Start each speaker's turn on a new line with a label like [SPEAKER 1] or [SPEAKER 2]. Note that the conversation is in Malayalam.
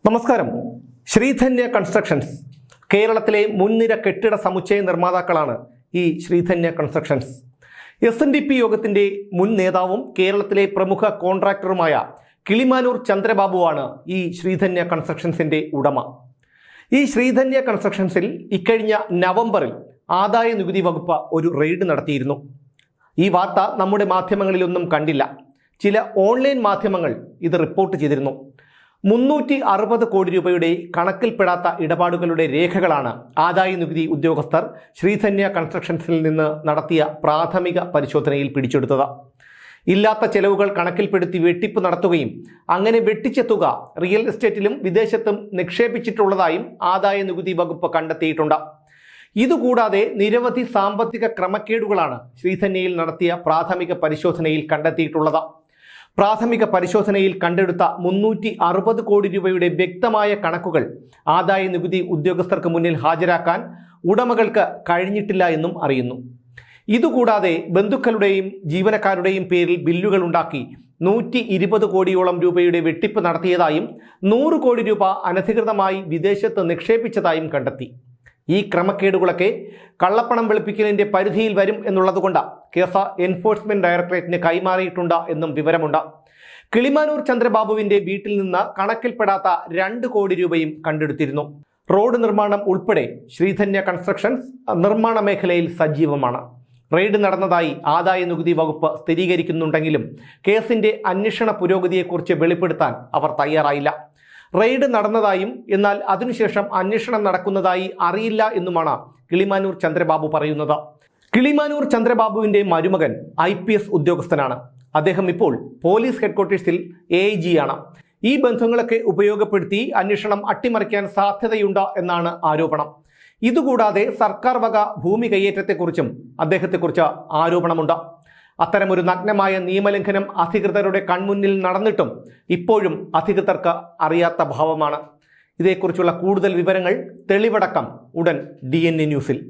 [SPEAKER 1] നമസ്കാരം. ശ്രീധന്യ കൺസ്ട്രക്ഷൻസ് കേരളത്തിലെ മുൻനിര കെട്ടിട സമുച്ചയ നിർമ്മാതാക്കളാണ് ഈ ശ്രീധന്യ കൺസ്ട്രക്ഷൻസ്. SNDP യോഗത്തിൻ്റെ മുൻ നേതാവും കേരളത്തിലെ പ്രമുഖ കോൺട്രാക്ടറുമായ കിളിമാനൂർ ചന്ദ്രബാബുവാണ് ഈ ശ്രീധന്യ കൺസ്ട്രക്ഷൻസിൻ്റെ ഉടമ. ഈ ശ്രീധന്യ കൺസ്ട്രക്ഷൻസിൽ ഇക്കഴിഞ്ഞ നവംബറിൽ ആദായ നികുതി വകുപ്പ് ഒരു റെയ്ഡ് നടത്തിയിരുന്നു. ഈ വാർത്ത നമ്മുടെ മാധ്യമങ്ങളിലൊന്നും കണ്ടില്ല. ചില ഓൺലൈൻ മാധ്യമങ്ങൾ ഇത് റിപ്പോർട്ട് ചെയ്തിരുന്നു. 360 കോടി രൂപയുടെ കണക്കിൽപ്പെടാത്ത ഇടപാടുകളുടെ രേഖകളാണ് ആദായ നികുതി ഉദ്യോഗസ്ഥർ ശ്രീധന്യ കൺസ്ട്രക്ഷൻസിൽ നിന്ന് നടത്തിയ പ്രാഥമിക പരിശോധനയിൽ പിടിച്ചെടുത്തത്. ഇല്ലാത്ത ചെലവുകൾ കണക്കിൽപ്പെടുത്തി വെട്ടിപ്പ് നടത്തുകയും അങ്ങനെ വെട്ടിച്ച തുക റിയൽ എസ്റ്റേറ്റിലും വിദേശത്തും നിക്ഷേപിച്ചിട്ടുള്ളതായും ആദായ നികുതി വകുപ്പ് കണ്ടെത്തിയിട്ടുണ്ട്. ഇതുകൂടാതെ നിരവധി സാമ്പത്തിക ക്രമക്കേടുകളാണ് ശ്രീധന്യയിൽ നടത്തിയ പ്രാഥമിക പരിശോധനയിൽ കണ്ടെത്തിയിട്ടുള്ളത്. പ്രാഥമിക പരിശോധനയിൽ കണ്ടെടുത്ത 360 കോടി രൂപയുടെ വ്യക്തമായ കണക്കുകൾ ആദായ നികുതി ഉദ്യോഗസ്ഥർക്ക് മുന്നിൽ ഹാജരാക്കാൻ ഉടമകൾക്ക് കഴിഞ്ഞിട്ടില്ല എന്നും അറിയുന്നു. ഇതുകൂടാതെ ബന്ധുക്കളുടെയും ജീവനക്കാരുടെയും പേരിൽ ബില്ലുകൾ ഉണ്ടാക്കി 120 കോടിയോളം രൂപയുടെ വെട്ടിപ്പ് നടത്തിയതായും 100 കോടി രൂപ അനധികൃതമായി വിദേശത്ത് നിക്ഷേപിച്ചതായും കണ്ടെത്തി. ഈ ക്രമക്കേടുകളൊക്കെ കള്ളപ്പണം വെളുപ്പിക്കലിൻ്റെ പരിധിയിൽ വരും എന്നുള്ളതുകൊണ്ട് കേസ് എൻഫോഴ്സ്മെന്റ് ഡയറക്ടറേറ്റിന് കൈമാറിയിട്ടുണ്ട് എന്നും വിവരമുണ്ട്. കിളിമാനൂർ ചന്ദ്രബാബുവിൻ്റെ വീട്ടിൽ നിന്ന് കണക്കിൽപ്പെടാത്ത 2 കോടി രൂപയും കണ്ടെടുത്തിരുന്നു. റോഡ് നിർമ്മാണം ഉൾപ്പെടെ ശ്രീധന്യ കൺസ്ട്രക്ഷൻസ് നിർമ്മാണ മേഖലയിൽ സജീവമാണ്. റെയ്ഡ് നടന്നതായി ആദായ നികുതി വകുപ്പ് സ്ഥിരീകരിക്കുന്നുണ്ടെങ്കിലും കേസിൻ്റെ അന്വേഷണ പുരോഗതിയെക്കുറിച്ച് വെളിപ്പെടുത്താൻ അവർ തയ്യാറായില്ല. റെയ്ഡ് നടന്നതായും എന്നാൽ അതിനുശേഷം അന്വേഷണം നടക്കുന്നതായി അറിയില്ല എന്നുമാണ് കിളിമാനൂർ ചന്ദ്രബാബു പറയുന്നത്. കിളിമാനൂർ ചന്ദ്രബാബുവിൻ്റെ മരുമകൻ IPS ഉദ്യോഗസ്ഥനാണ്. അദ്ദേഹം ഇപ്പോൾ പോലീസ് ഹെഡ്ക്വാർട്ടേഴ്സിൽ AIG ആണ്. ഈ ബന്ധങ്ങളൊക്കെ ഉപയോഗപ്പെടുത്തി അന്വേഷണം അട്ടിമറിക്കാൻ സാധ്യതയുണ്ട് എന്നാണ് ആരോപണം. ഇതുകൂടാതെ സർക്കാർ വക ഭൂമി കയ്യേറ്റത്തെക്കുറിച്ചും അദ്ദേഹത്തെക്കുറിച്ച് ആരോപണമുണ്ട്. അത്തരമൊരു നഗ്നമായ നിയമലംഘനം അധികൃതരുടെ കൺമുന്നിൽ നടന്നിട്ടും ഇപ്പോഴും അധികൃതർക്ക് അറിയാത്ത ഭാവമാണ്. ഇതേക്കുറിച്ചുള്ള കൂടുതൽ വിവരങ്ങൾ, തെളിവടക്കം ഉടൻ DNA ന്യൂസിൽ.